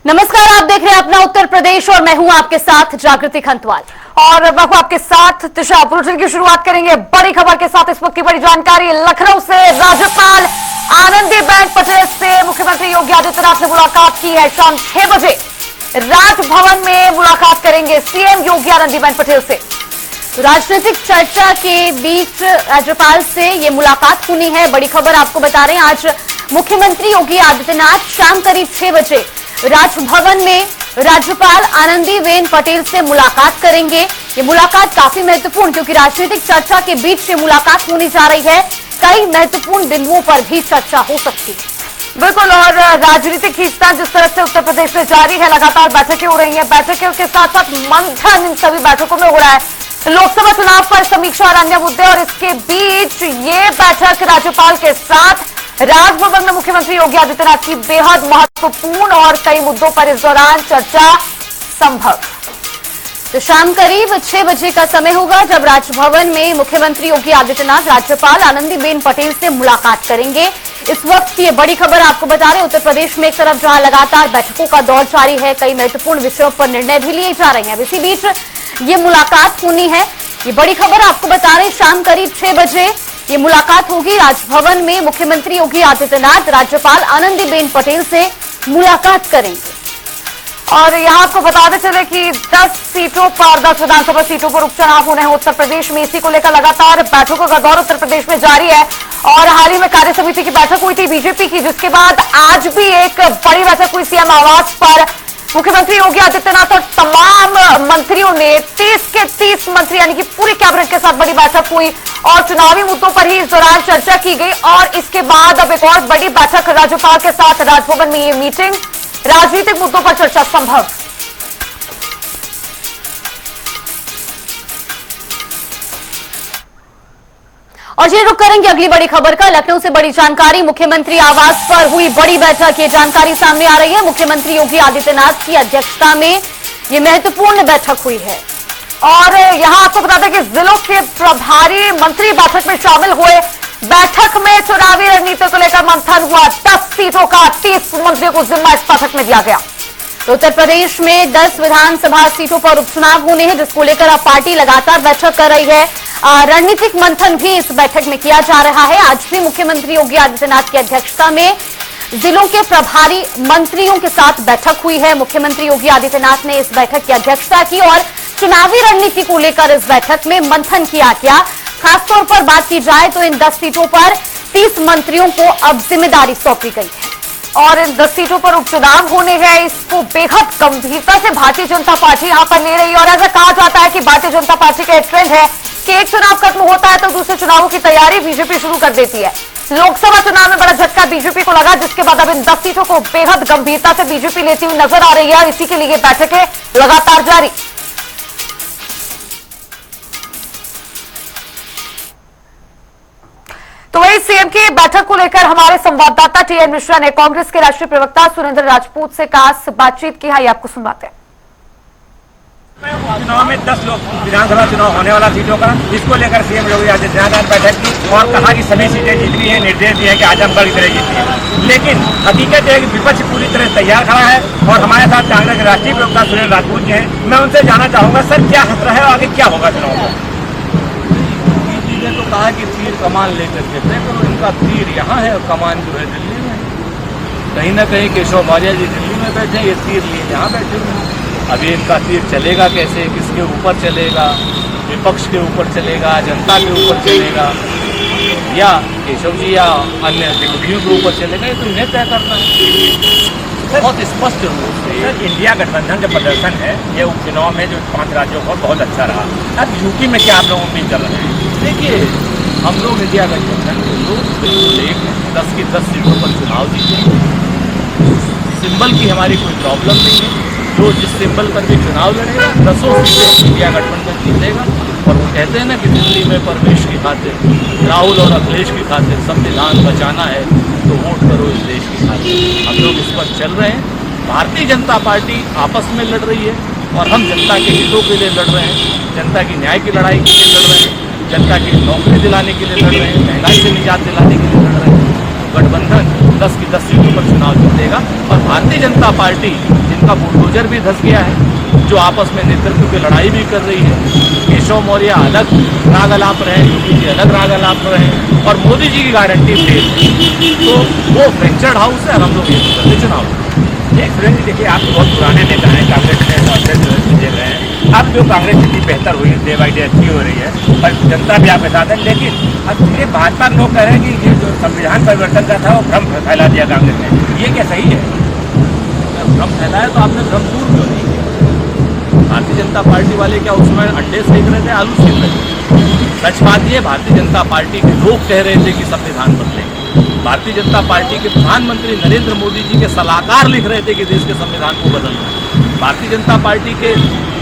नमस्कार, आप देख रहे हैं अपना उत्तर प्रदेश और मैं हूं आपके साथ जागृति खंतवाल और मैं हूं आपके साथ दिशा। बुलेटिन की शुरुआत करेंगे बड़ी खबर के साथ। इस वक्त की बड़ी जानकारी लखनऊ से। राज्यपाल आनंदीबेन पटेल से मुख्यमंत्री योगी आदित्यनाथ ने मुलाकात की है। शाम 6 बजे राजभवन में मुलाकात करेंगे सीएम योगी आनंदीबेन पटेल से। राजनीतिक चर्चा के बीच राज्यपाल से ये मुलाकात होनी है। बड़ी खबर आपको बता रहे हैं, आज मुख्यमंत्री योगी आदित्यनाथ शाम करीब 6 बजे राजभवन में राज्यपाल आनंदीबेन पटेल से मुलाकात करेंगे। ये मुलाकात काफी महत्वपूर्ण, क्योंकि राजनीतिक चर्चा के बीच ये मुलाकात होने जा रही है। कई महत्वपूर्ण बिंदुओं पर भी चर्चा हो सकती है। बिल्कुल, और राजनीतिक खींचतान जिस तरह से उत्तर प्रदेश में जारी है, लगातार बैठकें हो रही हैं। बैठकों के साथ साथ मंथन इन सभी बैठकों में हो रहा है। लोकसभा चुनाव पर समीक्षा और अन्य मुद्दे, और इसके बीच ये बैठक राज्यपाल के साथ राजभवन में मुख्यमंत्री योगी आदित्यनाथ की बेहद महत्वपूर्ण और कई मुद्दों पर इस दौरान चर्चा संभव। तो शाम करीब 6 बजे का समय होगा जब राजभवन में मुख्यमंत्री योगी आदित्यनाथ राज्यपाल आनंदीबेन पटेल से मुलाकात करेंगे। इस वक्त ये बड़ी खबर आपको बता रहे, उत्तर प्रदेश में एक तरफ जहां लगातार बैठकों का दौर जारी है, कई महत्वपूर्ण विषयों पर निर्णय भी लिए जा रहे हैं। इसी बीच ये मुलाकात होनी है। ये बड़ी खबर आपको बता रहे, शाम करीब 6 बजे ये मुलाकात होगी। राजभवन में मुख्यमंत्री योगी आदित्यनाथ राज्यपाल आनंदीबेन पटेल से मुलाकात करेंगे। और यहां आपको बताते चले कि 10 सीटों पर, 10 विधानसभा सीटों पर उपचुनाव होने हैं उत्तर प्रदेश में। इसी को लेकर लगातार बैठकों का दौर उत्तर प्रदेश में जारी है। और हाल ही में कार्य समिति की बैठक हुई थी बीजेपी की, जिसके बाद आज भी एक बड़ी बैठक हुई सीएम आवास पर। मुख्यमंत्री योगी आदित्यनाथ और तमाम मंत्रियों ने 30 के 30 मंत्री यानी कि पूरी कैबिनेट के साथ बड़ी बैठक हुई और चुनावी मुद्दों पर ही इस दौरान चर्चा की गई। और इसके बाद अब एक और बड़ी बैठक राज्यपाल के साथ राजभवन में ये मीटिंग, राजनीतिक मुद्दों पर चर्चा संभव। और ये रुक करेंगे अगली बड़ी खबर का। लखनऊ से बड़ी जानकारी, मुख्यमंत्री आवास पर हुई बड़ी बैठक। ये जानकारी सामने आ रही है, मुख्यमंत्री योगी आदित्यनाथ की अध्यक्षता में ये महत्वपूर्ण बैठक हुई है। और यहां आपको बता दें कि जिलों के प्रभारी मंत्री बैठक में शामिल हुए। बैठक में चुनावी रणनीति को लेकर मंथन हुआ। 10 सीटों का 30 मंत्रियों को जिम्मा इस बैठक में दिया गया। तो उत्तर प्रदेश में 10 विधानसभा सीटों पर उपचुनाव होने हैं, जिसको लेकर अब पार्टी लगातार बैठक कर रही है। रणनीतिक मंथन भी इस बैठक में किया जा रहा है। आज भी मुख्यमंत्री योगी आदित्यनाथ की अध्यक्षता में जिलों के प्रभारी मंत्रियों के साथ बैठक हुई है। मुख्यमंत्री योगी आदित्यनाथ ने इस बैठक की अध्यक्षता की और चुनावी रणनीति को लेकर इस बैठक में मंथन किया गया। खासतौर पर बात की जाए तो इन 10 सीटों पर 30 मंत्रियों को अब जिम्मेदारी सौंपी गई है और इन 10 सीटों पर उपचुनाव होने हैं। इसको बेहद गंभीरता से भारतीय जनता पार्टी यहां पर ले रही है। और ऐसा कहा जाता है कि भारतीय जनता पार्टी का एक ट्रेंड है कि एक चुनाव खत्म होता है तो दूसरे चुनावों की तैयारी बीजेपी शुरू कर देती है। लोकसभा चुनाव में बड़ा झटका बीजेपी को लगा, जिसके बाद अब इन 10 सीटों को बेहद गंभीरता से बीजेपी लेती हुई नजर आ रही है। इसी के लिए बैठकें लगातार जारी। तो वही सीएम की बैठक को लेकर हमारे संवाददाता टीएन मिश्रा ने कांग्रेस के राष्ट्रीय प्रवक्ता सुरेंद्र राजपूत से खास बातचीत की है। आप सुनवाते हैं। चुनाव में 10 विधानसभा चुनाव होने वाला सीटों का, इसको लेकर सीएम योगी आदित्यनाथ बैठक की और कहा कि सभी सीटें जीतनी है। निर्देश दिए कि आजमगढ़ की तरह जीतनी है। लेकिन हकीकत है कि विपक्ष पूरी तरह तैयार खड़ा है और हमारे साथ कांग्रेस के राष्ट्रीय प्रवक्ता सुरेंद्र राजपूत जी हैं। मैं उनसे जानना चाहूंगा, सर क्या खतरा है और आगे क्या होगा चुनाव में? ने तो कहा कि तीर कमान लेकर के तय करो। इनका तीर यहाँ है और कमान जो है दिल्ली में। कहीं ना कहीं केशव मौर्य जी दिल्ली में बैठे, ये तीर लिए यहाँ बैठे हुए हैं। अभी इनका तीर चलेगा कैसे, किसके ऊपर चलेगा? विपक्ष के ऊपर चलेगा, जनता के ऊपर चलेगा, या केशव जी या अन्य विरोधियों के ऊपर चलेगा? ये तो इन्हें तय करना है। बहुत स्पष्ट रूप से सर, इंडिया गठबंधन जो प्रदर्शन है ये उपचुनाव में जो 5 राज्यों का बहुत अच्छा रहा। अब यूपी में क्या आप लोग उम्मीद कर रहे हैं? देखिए, हम लोग इंडिया गठबंधन के लोग बिल्कुल एक 10 की 10 सीटों पर चुनाव जीतेंगे। सिंबल की हमारी कोई प्रॉब्लम नहीं है। जो जिस सिंबल पर भी चुनाव लड़ेगा 10 सीटें इंडिया गठबंधन जीतेगा। और वो कहते हैं ना कि दिल्ली में परवेश की खातिर, राहुल और अखिलेश की खातिर संविधान बचाना है तो वोट करो इस देश की खातिर। हम लोग इस पर चल रहे हैं। भारतीय जनता पार्टी आपस में लड़ रही है और हम जनता के हितों के लिए लड़ रहे हैं, जनता की न्याय की लड़ाई के लिए लड़ रहे हैं, जनता की नौकरी दिलाने के लिए लड़ रहे हैं, महंगाई से निजात दिलाने के लिए लड़ रहे हैं। तो गठबंधन 10 की 10 सीटों पर चुनाव जीतेगा और भारतीय जनता पार्टी जिन का बुलडोजर भी धंस गया है, जो आपस में नेतृत्व की लड़ाई भी कर रही है। केशव मौर्य अलग राग अलाप रहे, योगी जी अलग राग अलाप रहे और मोदी जी की गारंटी फेल है। तो वो फ्रैक्चर्ड हाउस है और हम लोग ये करते चुनाव। सुरेंद्र जी देखिए, आप बहुत पुराने नेता हैं, कांग्रेस में जेल रहे हैं। अब जो कांग्रेस स्थिति बेहतर हुई है, डे बाई डे अच्छी हो रही है और जनता भी आपके साथ है, लेकिन अब ये भाजपा के लोग कह रहे हैं कि ये जो संविधान परिवर्तन का था वो भ्रम फैला दिया कांग्रेस ने, ये क्या सही है? भ्रम फैलाया तो आपने भ्रम दूर क्यों नहीं किया? भारतीय जनता पार्टी वाले क्या उसमें अंडे सेक रहे थे, आलू सेक रहे थे? सच बात ये, भारतीय जनता पार्टी के लोग कह रहे थे कि संविधान बदलेंगे। भारतीय जनता पार्टी के प्रधानमंत्री नरेंद्र मोदी जी के सलाहकार लिख रहे थे कि देश के संविधान को बदलना है। भारतीय जनता पार्टी के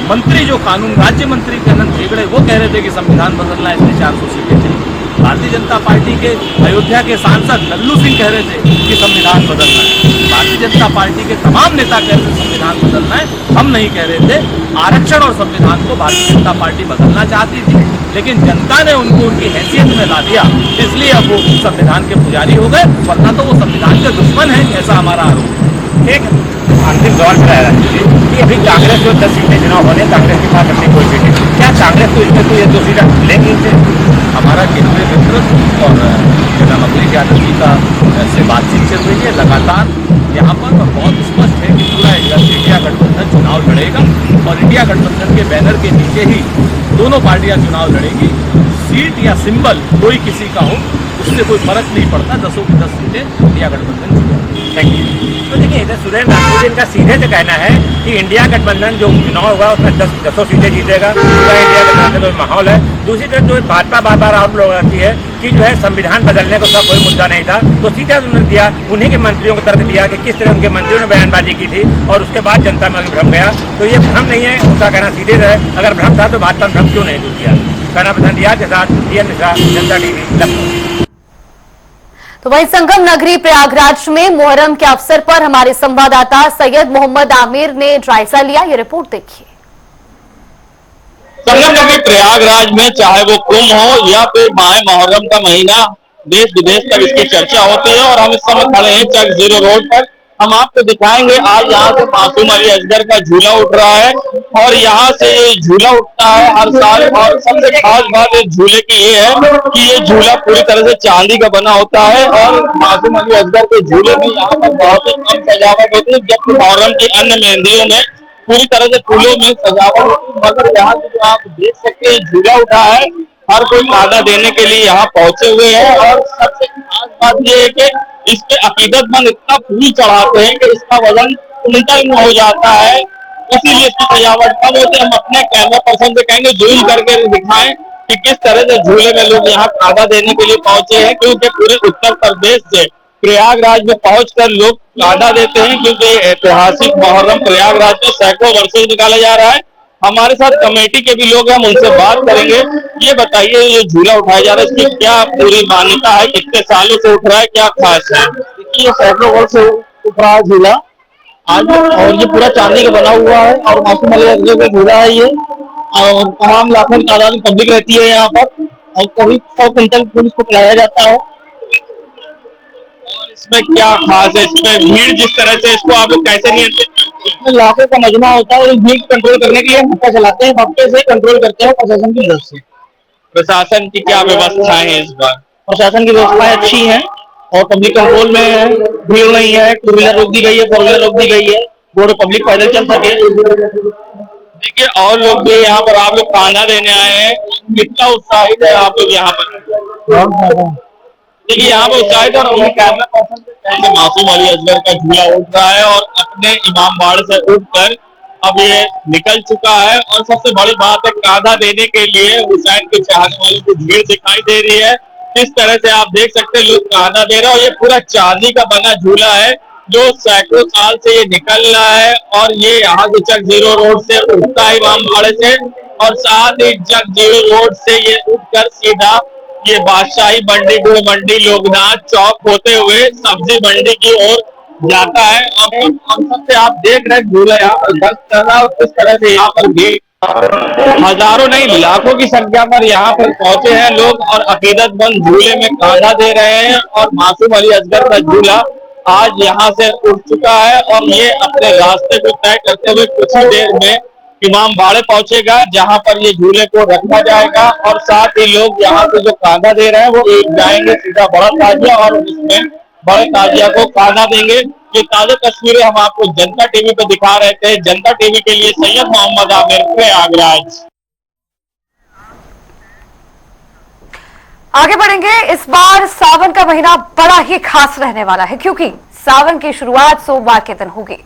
मंत्री जो कानून राज्य मंत्री अनंत हेगड़े वो कह रहे थे कि संविधान बदलना है, इसलिए 400 सीटें चाहिए। भारतीय जनता पार्टी के अयोध्या के सांसद लल्लू सिंह कह रहे थे कि संविधान बदलना है। भारतीय जनता पार्टी के तमाम नेता कह रहे थे संविधान बदलना है, हम नहीं कह रहे थे। आरक्षण और संविधान को भारतीय जनता पार्टी बदलना चाहती थी, लेकिन जनता ने उनको उनकी हैसियत में ला दिया, इसलिए अब वो संविधान के पुजारी हो गए, वरना तो वो संविधान के दुश्मन है, ऐसा हमारा आरोप है। एक अंतिम दौर पर आया कि अभी कांग्रेस जो 10 सीटें चुनाव होने, कांग्रेस के पास अपनी कोई सीटें, क्या कांग्रेस को इसमें तो ये 2 सीटें लेंगी इनसे? हमारा केंद्रीय मित्र और जनाब अखिलेश यादव जी का से बातचीत चल रही है लगातार। यहाँ पर बहुत स्पष्ट है कि पूरा इंडिया गठबंधन चुनाव लड़ेगा और इंडिया गठबंधन के बैनर के नीचे ही दोनों पार्टियां चुनाव लड़ेगी। सीट या सिंबल कोई किसी का हो, उससे कोई फर्क नहीं पड़ता, 10 की 10 सीटें इंडिया गठबंधन जीतेगी। Thank you. तो देखिए, इधर सुरेंद्र राठौर जी का सीधे से कहना है कि इंडिया गठबंधन जो चुनाव होगा उसमें 10 सीटें जीतेगा, पूरा इंडिया गठबंधन का माहौल है। दूसरी तरफ जो भाजपा बार बार आरोप लगाती है कि जो है संविधान बदलने का कोई मुद्दा नहीं था, तो सीधा उन्होंने दिया, उन्हीं के मंत्रियों को तर्क दिया कि किस तरह उनके मंत्रियों ने बयानबाजी की थी और उसके बाद जनता में भ्रम गया। तो ये भ्रम नहीं है, उसका कहना सीधे है। अगर भ्रम था तो भाजपा ने भ्रम क्यों नहीं दूर किया? कहना पसंद दिया के साथ DN मिश्रा, जनता टीवी, लखनऊ। तो वहीं संगम नगरी प्रयागराज में मुहर्रम के अवसर पर हमारे संवाददाता सैयद मोहम्मद आमिर ने जायजा लिया, ये रिपोर्ट देखिए। संगम नगरी प्रयागराज में चाहे वो कुंभ हो या फिर माह मुहर्रम का महीना, देश विदेश तक इसकी चर्चा होती है और हम इस समय खड़े हैं चक 0 रोड पर। हम आपको दिखाएंगे आज यहाँ से मासूम अली असगर का झूला उठ रहा है और यहाँ से ये झूला उठता है हर साल। और सबसे खास बात इस झूले की ये है कि ये झूला पूरी तरह से चांदी का बना होता है और मासूम अली असगर के झूले में यहाँ पर बहुत ही कम सजावट होती है, जबकि मुहर्रम की अन्य मेहंदियों में पूरी तरह से फूलों में सजावट होती है। मगर यहाँ से जो आप देख सकते हैं झूला उठा है, हर कोई चांदा देने के लिए यहाँ पहुंचे हुए हैं। और सबसे खास बात ये है कि इस पे अकीदतमंद इतना फूल चढ़ाते हैं कि इसका वजन कुंटल में हो जाता है, इसीलिए इसकी सजावट कम होती है। हम अपने कैमरा पर्सन से कहेंगे जूम करके दिखाएं कि किस तरह से झूले में लोग यहाँ चांदा देने के लिए पहुंचे हैं, क्योंकि पूरे उत्तर प्रदेश से प्रयागराज में पहुंचकर लोग चांदा देते हैं, क्योंकि ऐतिहासिक मुहर्रम प्रयागराज में सैकड़ों वर्षों से निकाला जा रहा है। हमारे साथ कमेटी के भी लोग हैं, हम उनसे बात करेंगे। ये बताइए, ये झूला उठाया जा रहा है, इसकी क्या पूरी मान्यता है, कितने सालों से उठ रहा है, क्या खास है? ये सैकड़ों वर्ष से उठ रहा है झूला आज, और ये पूरा चांदी का बना हुआ है और मासूम अली असगर का झूला है ये। और तमाम लाखों की तादाद में पब्लिक रहती है यहाँ पर और कभी 100 क्विंटल पुलिस को पिलाया जाता है। इसमें क्या खास है? इसमें भीड़ जिस तरह से, इसको आप लोग कैसे नियंत्रित? इसमें लाखों का मजमा होता है और इस भीड़ कंट्रोल करने के लिए मक्का चलाते हैं, मक्के से कंट्रोल करते हैं प्रशासन की मदद से। प्रशासन की क्या व्यवस्थाएं हैं इस बार? प्रशासन की व्यवस्थाएं अच्छी हैं और पब्लिक कंट्रोल में है, भीड़ नहीं है, 2 व्हीलर रोक दी गई है, 4 व्हीलर रोक दी गई है, रोड पब्लिक पैदल चल सके। देखिए, और लोग भी यहाँ पर, आप लोग चांदा देने आए हैं, कितना उत्साहित है आप लोग यहाँ पर? देखिए, यहाँ पर उत्साहित और अपने कैमरा पर्सन से मासूम अली असगर का झूला उठ रहा है और अपने इमाम बाड़े से उठकर अब ये निकल चुका है। और सबसे बड़ी बात है, चांदा देने के लिए हुसैन के चाहने वालों की भीड़ दिखाई दे रही है। किस तरह से आप देख सकते हैं लोग चांदा दे रहे हैं और ये पूरा चांदी का बना झूला है जो सैकड़ों साल से ये निकल रहा है। और ये यहाँ से चक 0 रोड से उठता है इमाम बाड़े से और साथ ही चक 0 रोड से ये उठकर सीधा ये बादशाही मंडी, गुड़ मंडी, लोकनाथ चौक होते हुए सब्जी मंडी की ओर जाता है। और सबसे आप देख रहे हैं झूला यहाँ पर 10 किस तरह से यहाँ पर भी हजारों नहीं लाखों की संख्या पर यहाँ पर पहुंचे हैं लोग और अकीदतमंद झूले में चांदा दे रहे हैं। और मासूम अली असगर का झूला आज यहाँ से उठ चुका है और ये अपने रास्ते को तय करते हुए कुछ ही देर में इमाम बाड़े पहुंचेगा, जहां पर ये झूले को रखा जाएगा और साथ ही लोग यहाँ से जो खाना दे रहे हैं वो एक जाएंगे सीधा बड़ा ताजिया और उसमें बड़े ताजिया को खाना देंगे। ये ताजा तस्वीरें हम आपको जनता टीवी पे दिखा रहे थे। जनता टीवी के लिए सैयद मोहम्मद आमिर, प्रयागराज। आगे बढ़ेंगे। इस बार सावन का महीना बड़ा ही खास रहने वाला है, क्योंकि सावन की शुरुआत सोमवार के दिन होगी।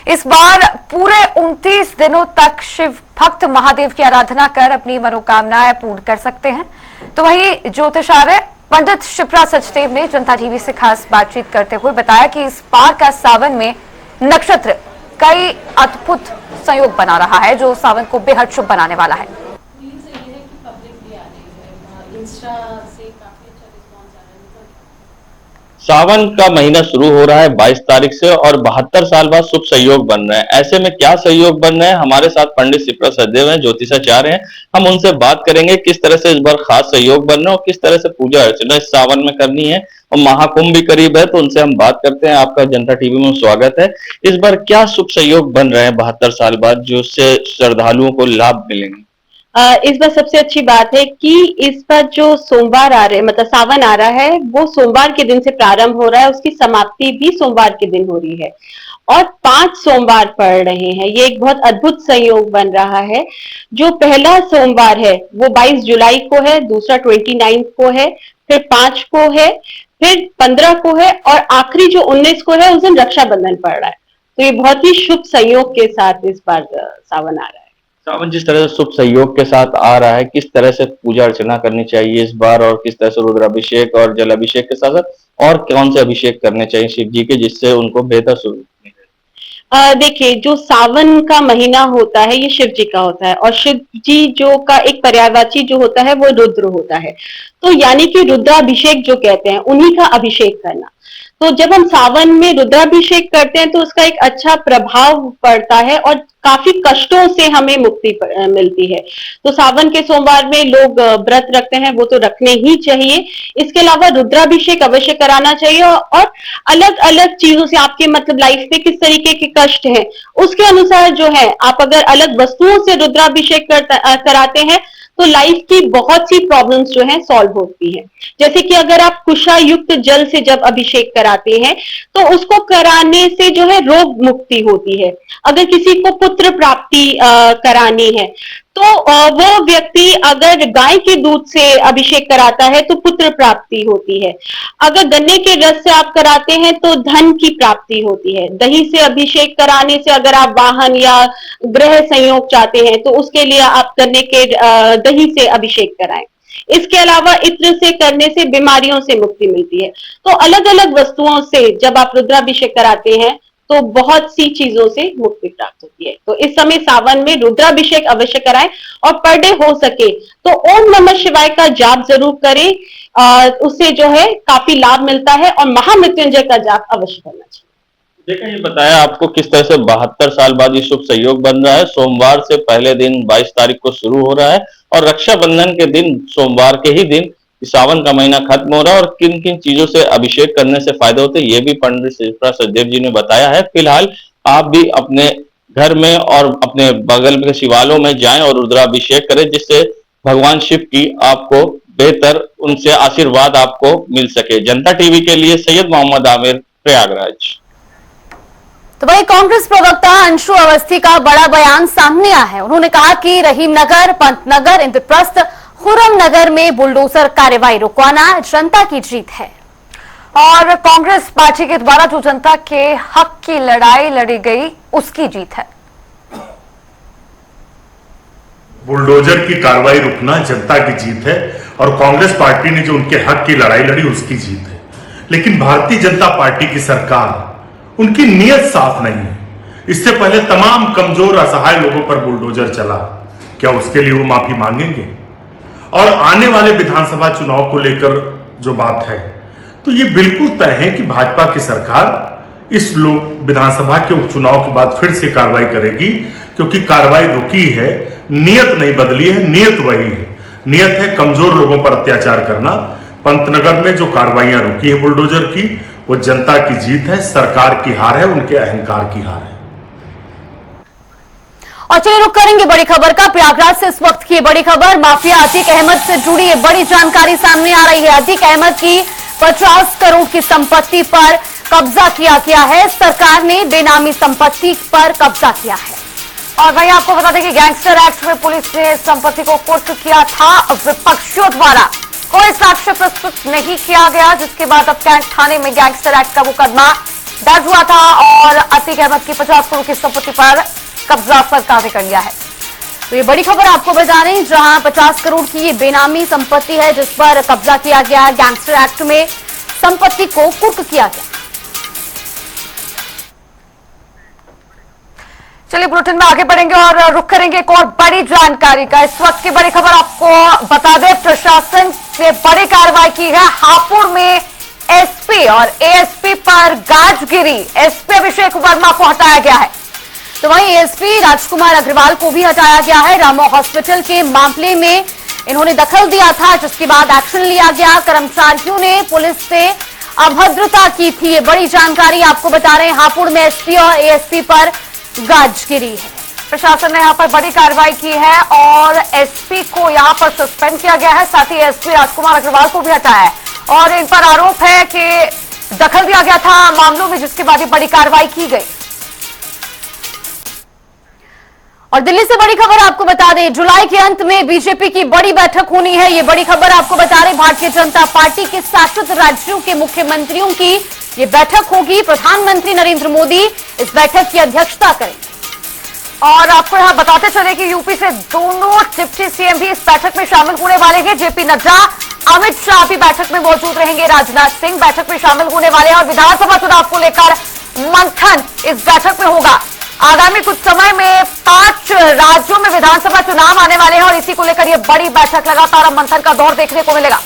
इस बार पूरे 29 दिनों तक शिव भक्त महादेव की आराधना कर अपनी मनोकामनाएं पूर्ण कर सकते हैं। तो वहीं ज्योतिषाचार्य पंडित शिप्रा सचदेव ने जनता टीवी से खास बातचीत करते हुए बताया कि इस बार का सावन में नक्षत्र कई अद्भुत संयोग बना रहा है, जो सावन को बेहद शुभ बनाने वाला है। सावन का महीना शुरू हो रहा है 22 तारीख से और 72 साल बाद शुभ संयोग बन रहे हैं। ऐसे में क्या संयोग बन रहे हैं, हमारे साथ पंडित शिप्रा सचदेव हैं, ज्योतिषाचार्य हैं। हम उनसे बात करेंगे किस तरह से इस बार खास संयोग बन रहे हैं और किस तरह से पूजा अर्चना इस सावन में करनी है। और महाकुंभ भी करीब है, तो उनसे हम बात करते हैं। आपका जनता टीवी में स्वागत है। इस बार क्या शुभ संयोग बन रहे हैं 72 साल बाद, जो उससे श्रद्धालुओं को लाभ मिलेंगे? इस बार सबसे अच्छी बात है कि इस बार जो सोमवार आ रहे हैं, मतलब सावन आ रहा है, वो सोमवार के दिन से प्रारंभ हो रहा है, उसकी समाप्ति भी सोमवार के दिन हो रही है और 5 सोमवार पड़ रहे हैं। ये एक बहुत अद्भुत संयोग बन रहा है। जो पहला सोमवार है वो 22 जुलाई को है, दूसरा 29 को है, फिर 5 को है, फिर 15 को है और आखिरी जो 19 को है उस दिन रक्षाबंधन पड़ रहा है। तो ये बहुत ही शुभ संयोग के साथ इस बार सावन आ रहा है। सावन जिस तरह से शुभ सहयोग के साथ आ रहा है, किस तरह से पूजा अर्चना करनी चाहिए इस बार और किस तरह से रुद्राभिषेक और जलाभिषेक के साथ साथ और कौन से अभिषेक करने चाहिए शिव जी के, जिससे उनको बेहतर देखिए, जो सावन का महीना होता है ये शिव जी का होता है और शिव जी जो का एक पर्यायवाची जो होता है वो रुद्र होता है। तो यानी कि रुद्राभिषेक जो कहते हैं उन्हीं का अभिषेक करना। तो जब हम सावन में रुद्राभिषेक करते हैं तो उसका एक अच्छा प्रभाव पड़ता है और काफी कष्टों से हमें मुक्ति मिलती है। तो सावन के सोमवार में लोग व्रत रखते हैं, वो तो रखने ही चाहिए। इसके अलावा रुद्राभिषेक अवश्य कराना चाहिए और अलग अलग चीजों से आपके मतलब लाइफ में किस तरीके के कष्ट हैं उसके अनुसार जो है आप अगर अलग वस्तुओं से रुद्राभिषेक कराते हैं तो लाइफ की बहुत सी प्रॉब्लम्स जो हैं सॉल्व होती हैं। जैसे कि अगर आप कुशा युक्त जल से जब अभिषेक कराते हैं तो उसको कराने से जो है रोग मुक्ति होती है। अगर किसी को पुत्र प्राप्ति करानी है तो वो व्यक्ति अगर गाय के दूध से अभिषेक कराता है तो पुत्र प्राप्ति होती है। अगर गन्ने के रस से आप कराते हैं तो धन की प्राप्ति होती है। दही से अभिषेक कराने से अगर आप वाहन या ग्रह संयोग चाहते हैं तो उसके लिए आप गन्ने के दही से अभिषेक कराएं। इसके अलावा इत्र से करने से बीमारियों से मुक्ति मिलती है। तो अलग अलग वस्तुओं से जब आप रुद्राभिषेक कराते हैं तो बहुत सी चीजों से मुक्ति प्राप्त होती है। तो इस समय सावन में रुद्राभिषेक अवश्य कराएं और पर डे हो सके तो ओम नमः शिवाय का जाप जरूर करें। उससे जो है काफी लाभ मिलता है और महामृत्युंजय का जाप अवश्य करना चाहिए। देखिए, ये बताया आपको किस तरह से 72 साल बाद ये शुभ संयोग बन रहा है। सोमवार से पहले दिन 22 तारीख को शुरू हो रहा है और रक्षाबंधन के दिन सोमवार के ही दिन सावन का महीना खत्म हो रहा है और किन किन चीजों से अभिषेक करने से फायदे होते हैं ये भी पंडित शिप्रा सचदेव जी ने बताया है। फिलहाल आप भी अपने घर में और अपने बगल के शिवालयों में जाएं और रुद्राभिषेक करें, जिससे भगवान शिव की आपको बेहतर उनसे आशीर्वाद आपको मिल सके। जनता टीवी के लिए सैयद मोहम्मद आमिर, प्रयागराज। तो वही कांग्रेस प्रवक्ता अंशु अवस्थी का बड़ा बयान सामने आया है। उन्होंने कहा कि रहीम नगर, पंतनगर, इंद्रप्रस्थ, खुर्रम नगर में बुलडोजर कार्रवाई रुकवाना जनता की जीत है और कांग्रेस पार्टी के द्वारा जो जनता के हक की लड़ाई लड़ी गई उसकी जीत है। बुलडोजर की कार्रवाई रुकना जनता की जीत है और कांग्रेस पार्टी ने जो उनके हक की लड़ाई लड़ी उसकी जीत है। लेकिन भारतीय जनता पार्टी की सरकार, उनकी नीयत साफ नहीं है। इससे पहले तमाम कमजोर असहाय लोगों पर बुलडोजर चला, क्या उसके लिए वो माफी मांगेंगे? और आने वाले विधानसभा चुनाव को लेकर जो बात है तो ये बिल्कुल तय है कि भाजपा की सरकार इस विधानसभा के उपचुनाव के बाद फिर से कार्रवाई करेगी, क्योंकि कार्रवाई रुकी है, नियत नहीं बदली है, नियत वही है। नियत है कमजोर लोगों पर अत्याचार करना। पंतनगर में जो कार्रवाइयां रुकी है बुलडोजर की, वो जनता की जीत है, सरकार की हार है, उनके अहंकार की हार है। और चलिए रुक करेंगे बड़ी खबर का। प्रयागराज से इस वक्त की बड़ी खबर, माफिया अतीक अहमद से जुड़ी ये बड़ी जानकारी सामने आ रही है। अतीक अहमद की 50 करोड़ की संपत्ति पर कब्जा किया गया है। सरकार ने बेनामी संपत्ति पर कब्जा किया है। और वहीं आपको बता दें कि गैंगस्टर एक्ट में पुलिस ने संपत्ति को कुर्क किया था। विपक्षियों द्वारा कोई साक्ष्य प्रस्तुत नहीं किया गया, जिसके बाद अब कैंट थाने में गैंगस्टर एक्ट का मुकदमा दर्ज हुआ था और अतीक अहमद की 50 करोड़ की संपत्ति पर कब्जा सरकार ने कर लिया है। तो ये बड़ी खबर आपको बता रहे हैं, जहां 50 करोड़ की ये बेनामी संपत्ति है जिस पर कब्जा किया गया है। गैंगस्टर एक्ट में संपत्ति को कुर्क किया गया। चलिए बुलेटिन में आगे बढ़ेंगे और रुख करेंगे एक और बड़ी जानकारी का। इस वक्त की बड़ी खबर आपको बता दें, प्रशासन ने बड़ी कार्रवाई की है। हापुड़ में एसपी और एएसपी पर गाज गिरी। एसपी अभिषेक वर्मा को हटाया गया है, तो वहीं एसपी राजकुमार अग्रवाल को भी हटाया गया है। रामो हॉस्पिटल के मामले में इन्होंने दखल दिया था, जिसके बाद एक्शन लिया गया। कर्मचारियों ने पुलिस से अभद्रता की थी। ये बड़ी जानकारी आपको बता रहे हैं। हापुड़ में एसपी और एएसपी पर गाज गिरी है। प्रशासन ने यहां पर बड़ी कार्रवाई की है और एसपी को यहां पर सस्पेंड किया गया है। साथ ही एसपी राजकुमार अग्रवाल को भी हटाया है और इन पर आरोप है कि दखल दिया गया था मामलों में, जिसके बाद ये बड़ी कार्रवाई की गई। और दिल्ली से बड़ी खबर आपको बता दें, जुलाई के अंत में बीजेपी की बड़ी बैठक होनी है। ये बड़ी खबर आपको बता रहे, भारतीय जनता पार्टी के शासित राज्यों के मुख्यमंत्रियों की ये बैठक होगी। प्रधानमंत्री नरेंद्र मोदी इस बैठक की अध्यक्षता करेंगे। और आपको यहां बताते चले कि यूपी से दोनों डिप्टी सीएम भी इस बैठक में शामिल होने वाले हैं। जेपी नड्डा, अमित शाह भी बैठक में मौजूद रहेंगे। राजनाथ सिंह बैठक में शामिल होने वाले हैं और विधानसभा चुनाव को लेकर मंथन इस बैठक में होगा। आगामी कुछ समय में 5 राज्यों में विधानसभा चुनाव आने वाले हैं और इसी को लेकर यह बड़ी बैठक लगातार अब मंथन का दौर देखने को मिलेगा।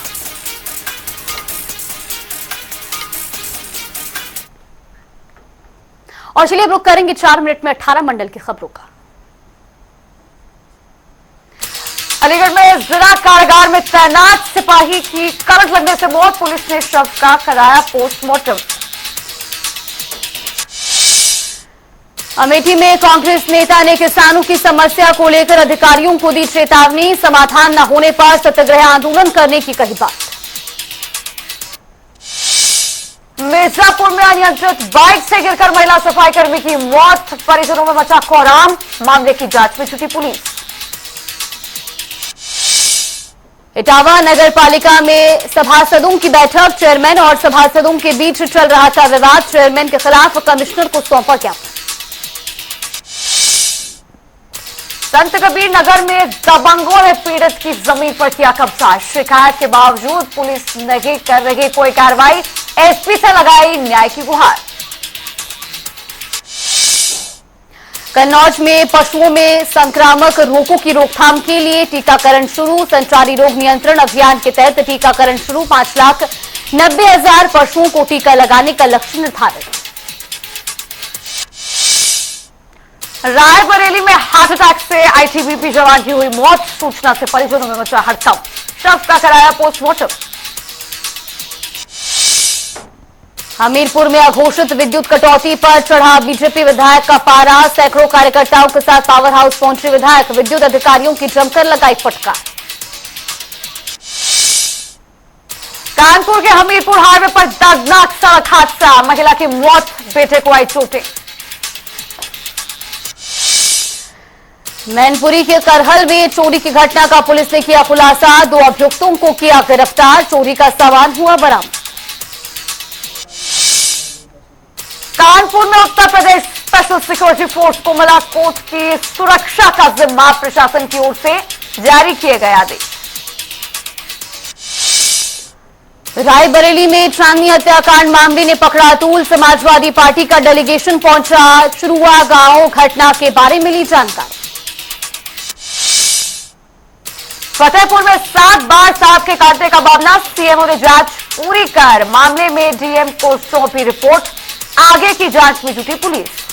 और चलिए अब रुक करेंगे 4 मिनट में 18 मंडल की खबरों का। अलीगढ़ में जिला कारागार में तैनात सिपाही की करंट लगने से मौत, पुलिस ने शव का कराया पोस्टमार्टम। अमेठी में कांग्रेस नेता ने किसानों की समस्या को लेकर अधिकारियों को दी चेतावनी, समाधान न होने पर सत्याग्रह आंदोलन करने की कही बात। मिर्जापुर में अनियंत्रित बाइक से गिरकर महिला सफाई कर्मी की मौत, परिजनों में मचा कोहराम, मामले की जांच में जुटी पुलिस। इटावा नगर पालिका में सभासदों की बैठक, चेयरमैन और सभासदों के बीच चल रहा था विवाद, चेयरमैन के खिलाफ कमिश्नर को सौंपा ज्ञापन। संत कबीर नगर में दबंगों ने पीड़ित की जमीन पर किया कब्जा, शिकायत के बावजूद पुलिस नहीं कर रही कोई कार्रवाई, एसपी से लगाई न्याय की गुहार। कन्नौज में पशुओं में संक्रामक रोगों की रोकथाम के लिए टीकाकरण शुरू, संचारी रोग नियंत्रण अभियान के तहत टीकाकरण शुरू, 5,90,000 पशुओं को टीका लगाने का लक्ष्य निर्धारित। रायबरेली में हार्ट अटैक से आईटीबीपी जवान की हुई मौत, सूचना से परिजनों में मचा हड़कंप, शव का कराया पोस्टमार्टम। हमीरपुर में अघोषित विद्युत कटौती पर चढ़ा बीजेपी विधायक का पारा, सैकड़ों कार्यकर्ताओं के साथ पावर हाउस पहुंचे विधायक, विद्युत अधिकारियों की जमकर लगाई फटकार। कानपुर के हमीरपुर हाईवे पर दर्दनाक सड़क हादसा, महिला की मौत, बेटे को आई चोटें। मैनपुरी के करहल में चोरी की घटना का पुलिस ने किया खुलासा, 2 अभियुक्तों को किया गिरफ्तार, चोरी का सामान हुआ बरामद। कानपुर में Uttar Pradesh special security force को मिला कोर्ट की सुरक्षा का जिम्मा, प्रशासन की ओर से जारी किए गए आदेश। रायबरेली में चांदनी हत्याकांड मामले ने पकड़ा तूल, समाजवादी पार्टी का डेलीगेशन पहुंचा, चुरुआ गांव, घटना के बारे में ली जानकारी। फतेहपुर में 7 बार सांप के काटने का मामला, सीएमओ ने जांच पूरी कर मामले में डीएम को सौंपी रिपोर्ट, आगे की जांच में जुटी पुलिस।